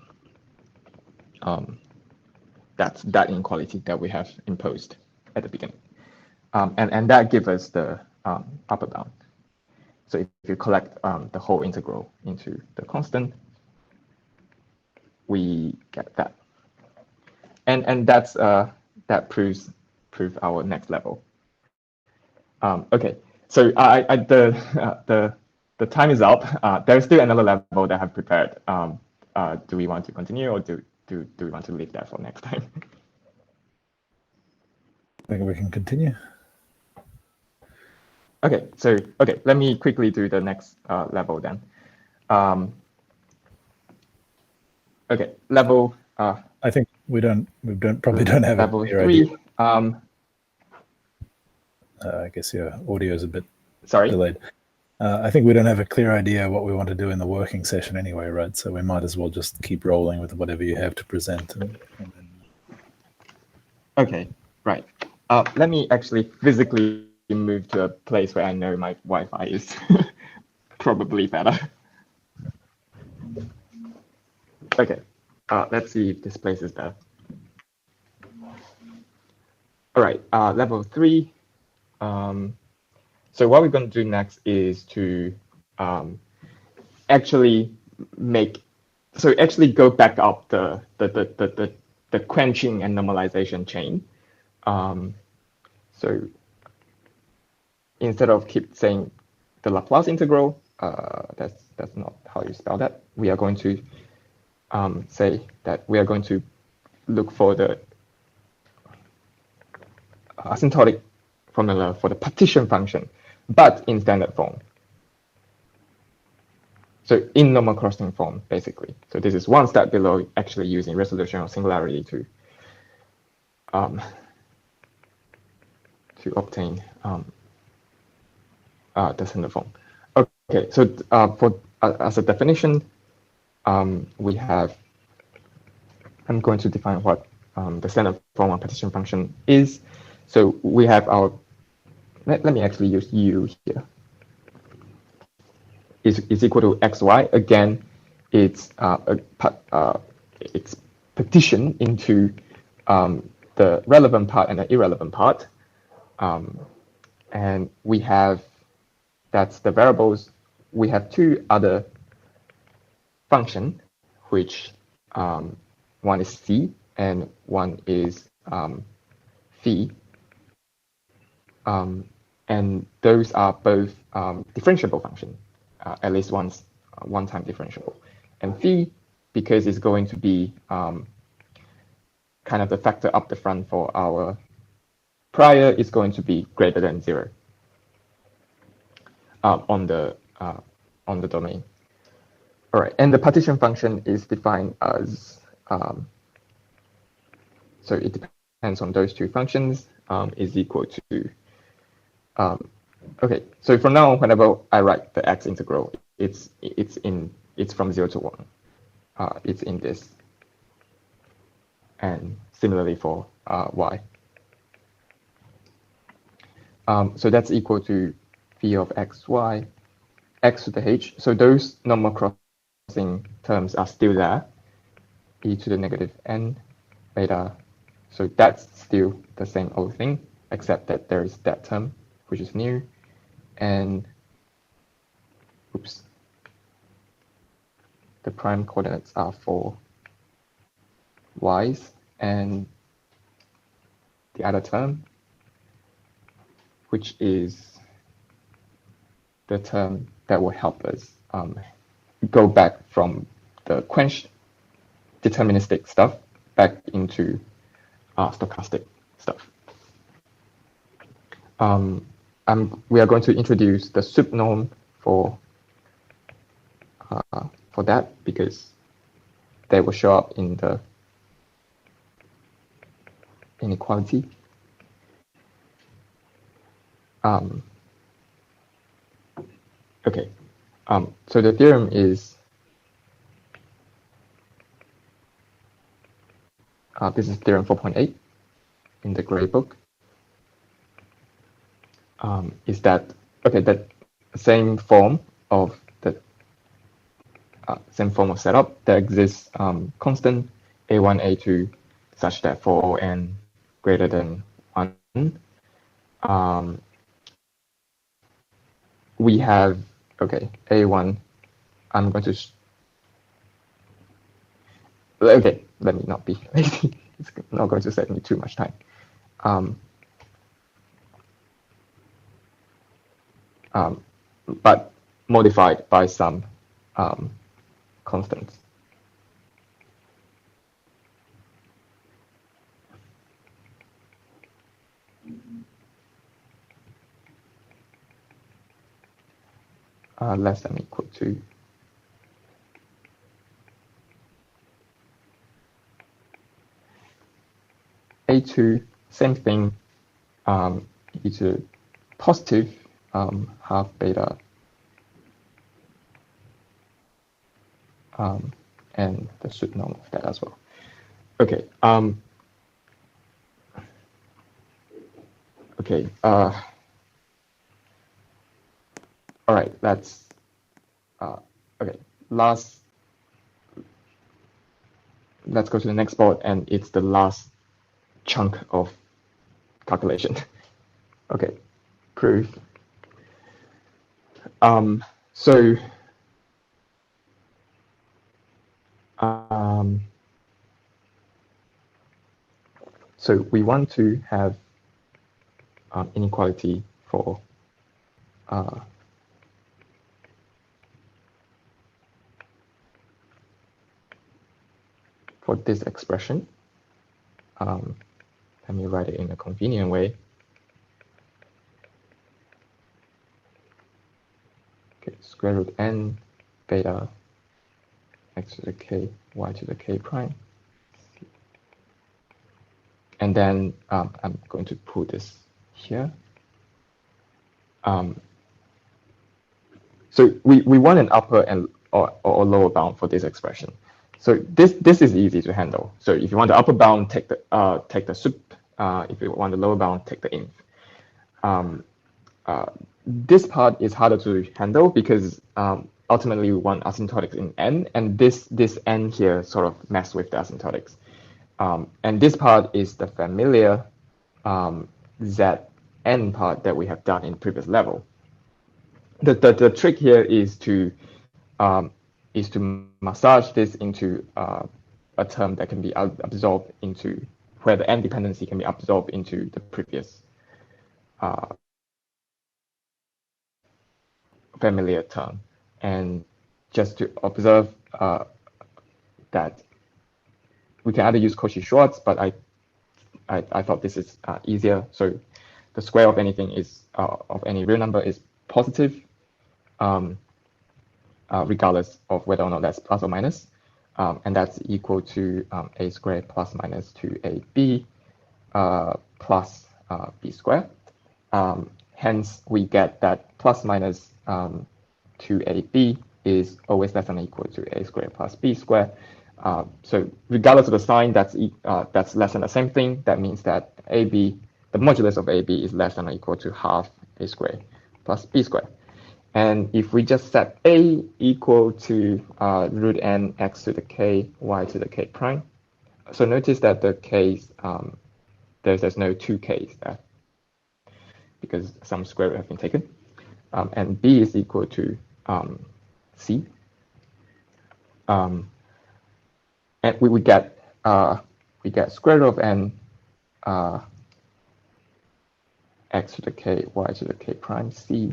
that inequality that we have imposed at the beginning, and that gives us the upper bound. So if you collect the whole integral into the constant, we get that, and that's that proves our next level. Okay, so the time is up. There's still another level that I have prepared. Do we want to continue, or do we want to leave that for next time? I think we can continue. Okay, so let me quickly do the next level then. Okay, level. I think we probably don't have level a clear 3. idea. I guess your audio is a bit Sorry. delayed. I think we don't have a clear idea what we want to do in the working session anyway, right? So we might as well just keep rolling with whatever you have to present. And then... Okay, right. Let me actually physically move to a place where I know my Wi-Fi is probably better. Okay, let's see if this place is better. All right, level 3. So what we're going to do next is to actually actually go back up the quenching and normalization chain. So instead of keep saying the Laplace integral, that's not how you spell that. We are going to say that we are going to look for the asymptotic formula for the partition function, but in standard form. So in normal crossing form, basically. So this is one step below actually using resolution of singularity to obtain the standard form. Okay, so as a definition, we have. I'm going to define what the standard form of partition function is. So we have our. Let me actually use u here. Is equal to xy. Again, it's partitioned into the relevant part and the irrelevant part, and we have that's the variables. We have two other function, which one is c and one is phi, and those are both differentiable function. At least once, one-time differentiable. And phi, because it's going to be kind of the factor up the front for our prior, is going to be greater than 0 on the domain. All right, and the partition function is defined as so it depends on those two functions, is equal to okay, so for now, whenever I write the x integral, it's from 0 to 1. It's in this, and similarly for y. So that's equal to phi of xy, x to the h. So those normal crossing terms are still there, e to the negative n beta. So that's still the same old thing, except that there is that term, which is new. And oops, the prime coordinates are for y's, and the other term, which is the term that will help us go back from the quench deterministic stuff back into stochastic stuff. We are going to introduce the subnorm for that, because they will show up in the inequality. Okay, so the theorem is this is theorem 4.8 in the gray book. Is that okay? That same form of setup that exists constant a1, a2, such that for all n greater than 1, we have a1. I'm going to let me not be lazy. It's not going to save me too much time. But modified by some constants. Less than equal to a2, same thing, e to positive half beta, and the subnorm of that as well. Okay. Okay. All right. Let's okay, let's go to the next board, and it's the last chunk of calculation. Okay, proof. So we want to have inequality for this expression. Let me write it in a convenient way. Okay, square root n beta x to the k y to the k prime. And then I'm going to put this here. So we want an upper and or lower bound for this expression. So this is easy to handle. So if you want the upper bound, take the sup. If you want the lower bound, take the inf. This part is harder to handle because ultimately we want asymptotics in n, and this n here sort of mess with the asymptotics. And this part is the familiar Zn part that we have done in previous level. The trick here is to massage this into a term that can be absorbed into where the n dependency can be absorbed into the previous familiar term, and just to observe that we can either use Cauchy-Schwarz, but I thought this is easier. So the square of anything is of any real number is positive, regardless of whether or not that's plus or minus, and that's equal to a squared plus minus 2ab plus b squared. Hence, we get that plus minus 2ab is always less than or equal to a squared plus b squared. So regardless of the sign, that's less than the same thing. That means that ab, the modulus of ab is less than or equal to half a squared plus b squared. And if we just set a equal to root n x to the k y to the k prime, so notice that the k's, there's no two k's there because some square root have been taken. And b is equal to c. And we get square root of n x to the k y to the k prime c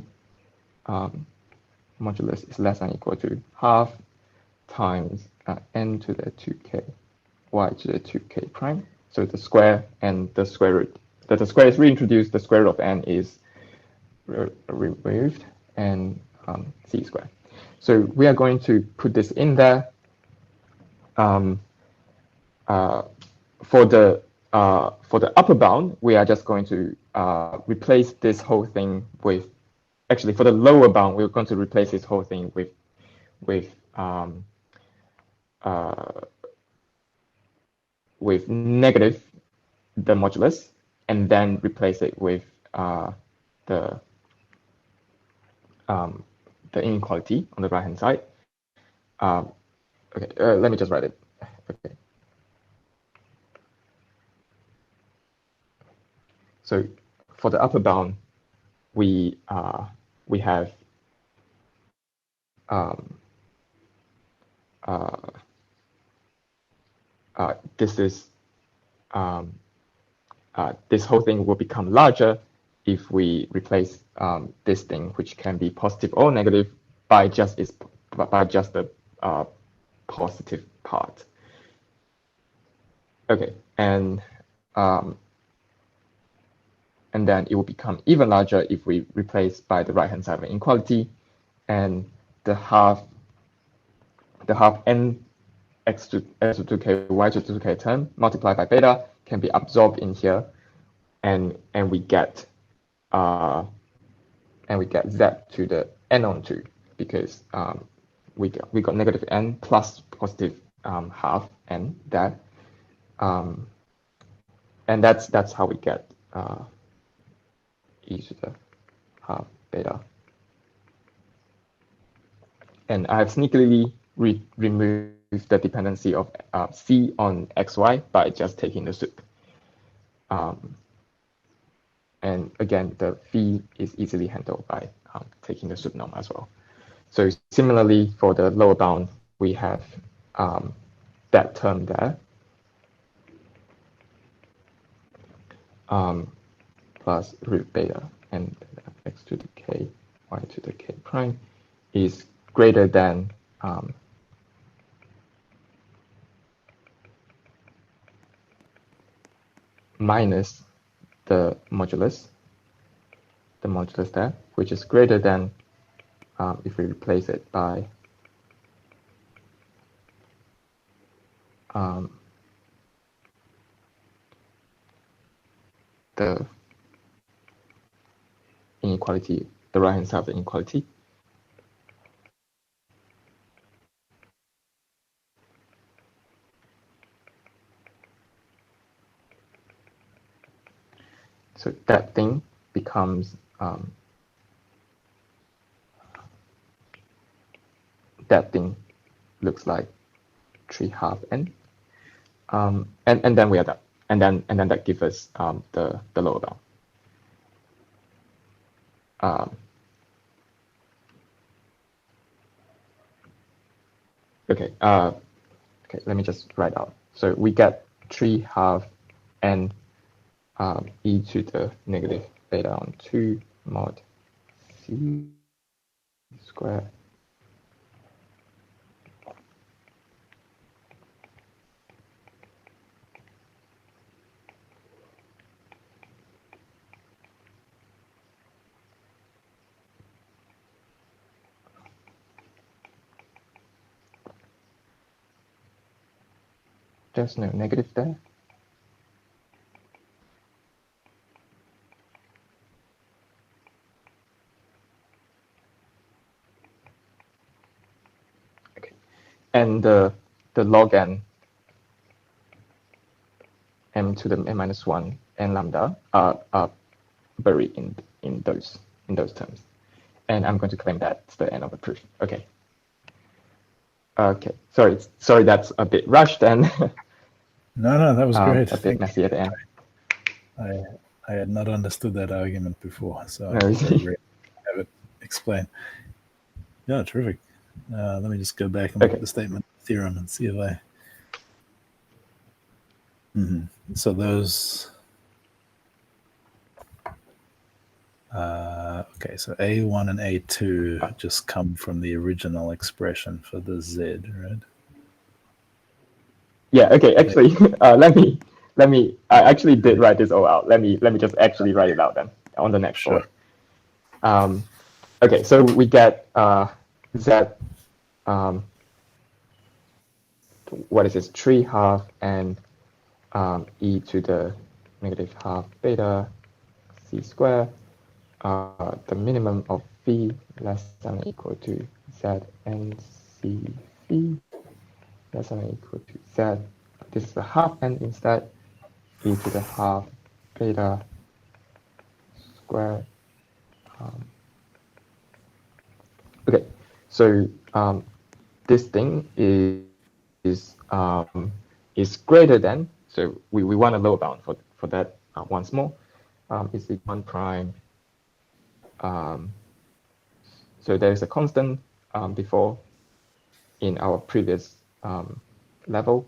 modulus is less than or equal to half times n to the 2k y to the 2k prime. So the square and the square root, that the square is reintroduced, the square root of n is removed, and c squared. So we are going to put this in there. For the upper bound, we are just going to replace this whole thing with, actually for the lower bound, we're going to replace this whole thing with negative the modulus, and then replace it with the inequality on the right hand side. Okay, let me just write it. Okay. So for the upper bound, we have this is this whole thing will become larger if we replace this thing, which can be positive or negative, by just the positive part. Okay, and then it will become even larger if we replace by the right hand side of inequality, and the half n x to 2k y to 2k term multiplied by beta can be absorbed in here, and we get z to the n on 2, because we got negative n plus positive half n, that and that's how we get e to the half beta. And I have sneakily removed the dependency of C on XY by just taking the sup. And again, the phi is easily handled by taking the sup norm as well. So similarly, for the lower bound, we have that term there, plus root beta, and x to the k, y to the k prime is greater than minus the modulus there, which is greater than, if we replace it by the inequality, the right-hand side of the inequality. So that thing becomes that thing looks like 3/2 n, and then we are done, and then that gives us the lower bound. Okay, let me just write out. So we get 3/2 n e to the negative beta on 2 mod c squared there's no negative there. Okay, and the log n m to the n minus 1 and lambda are buried in those terms, and I'm going to claim that's the end of the proof. Okay. Okay, sorry, that's a bit rushed and No, that was great. a bit messy at the end. I had not understood that argument before, so No, I have it explained. Yeah, terrific. Let me just go back and look at the statement theorem and see if I. So those. Okay, so A1 and A2 just come from the original expression for the Z, right? Yeah. Okay. Actually, let me. I actually did write this all out. Let me just actually write it out then on the next board. Okay. So we get Z. What is this? 3/2 and e to the negative half beta c squared. The minimum of phi less than or equal to z and c phi less than or equal to z. This is the half n instead, e to the half beta squared. Okay, so this thing is greater than. So we want a lower bound for that once more. Is the 1 prime. So there is a constant before in our previous level,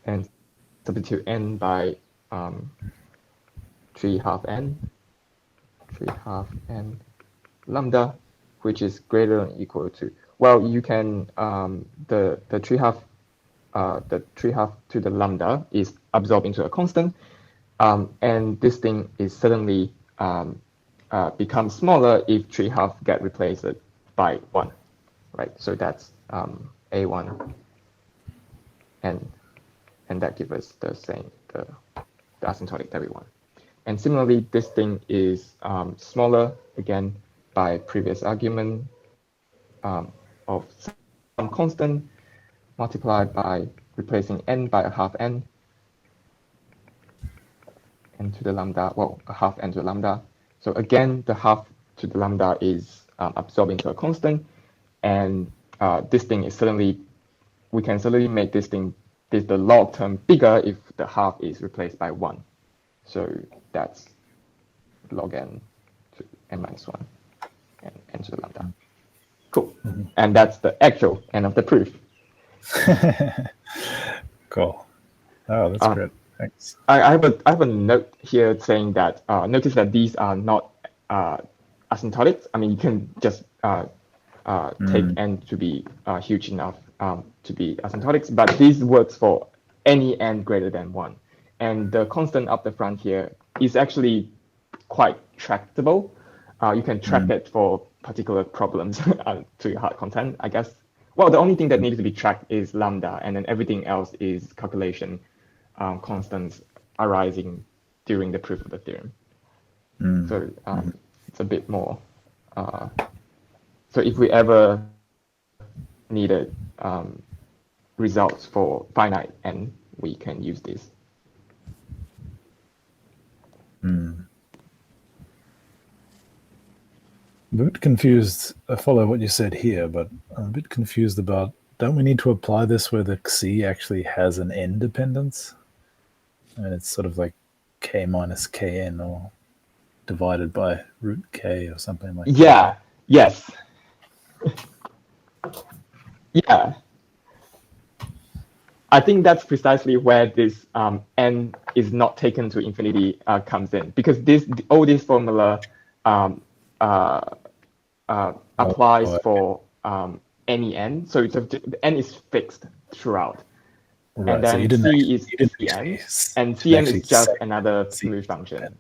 and substitute n by 3/2 n lambda, which is greater than or equal to. Well, you can the 3/2 to the lambda is absorbed into a constant, and this thing is suddenly becomes smaller if 3/2 get replaced by 1, right? So that's A1, and that gives us the same, the asymptotic that we want. And similarly, this thing is smaller, again, by previous argument of some constant multiplied by replacing n by a half n, n to the lambda, well, a half n to the lambda. So again, the half to the lambda is absorbed into a constant, and this thing is certainly, we can certainly make this the log term bigger if the half is replaced by 1. So that's log n to n minus 1 and n to the lambda. Cool. And that's the actual end of the proof. Cool. Oh, that's great. Thanks. I have a note here saying that notice that these are not asymptotic. I mean, you can just take n to be huge enough to be asymptotic, but this works for any n greater than 1. And the constant up the front here is actually quite tractable. You can track it for particular problems to your hard content, I guess. Well, the only thing that needs to be tracked is lambda, and then everything else is calculation constants arising during the proof of the theorem. So it's a bit more. So if we ever needed results for finite n, we can use this. I'm a bit confused. I follow what you said here, but I'm a bit confused about, don't we need to apply this where the C actually has an n dependence? And it's sort of like k minus kn or divided by root k or something like that. Yeah, yes. Yeah. I think that's precisely where this n is not taken to infinity comes in, because all this formula applies for any n, so the n is fixed throughout. Right, and then so you didn't C actually, is Cn, and Cn is just another C smooth function.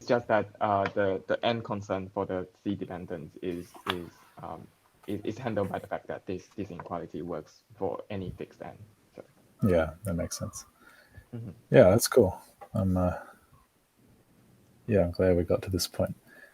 It's just that the n constant for the C dependence is handled by the fact that this inequality works for any fixed n. So. Yeah, that makes sense. Yeah, that's cool. I'm glad we got to this point.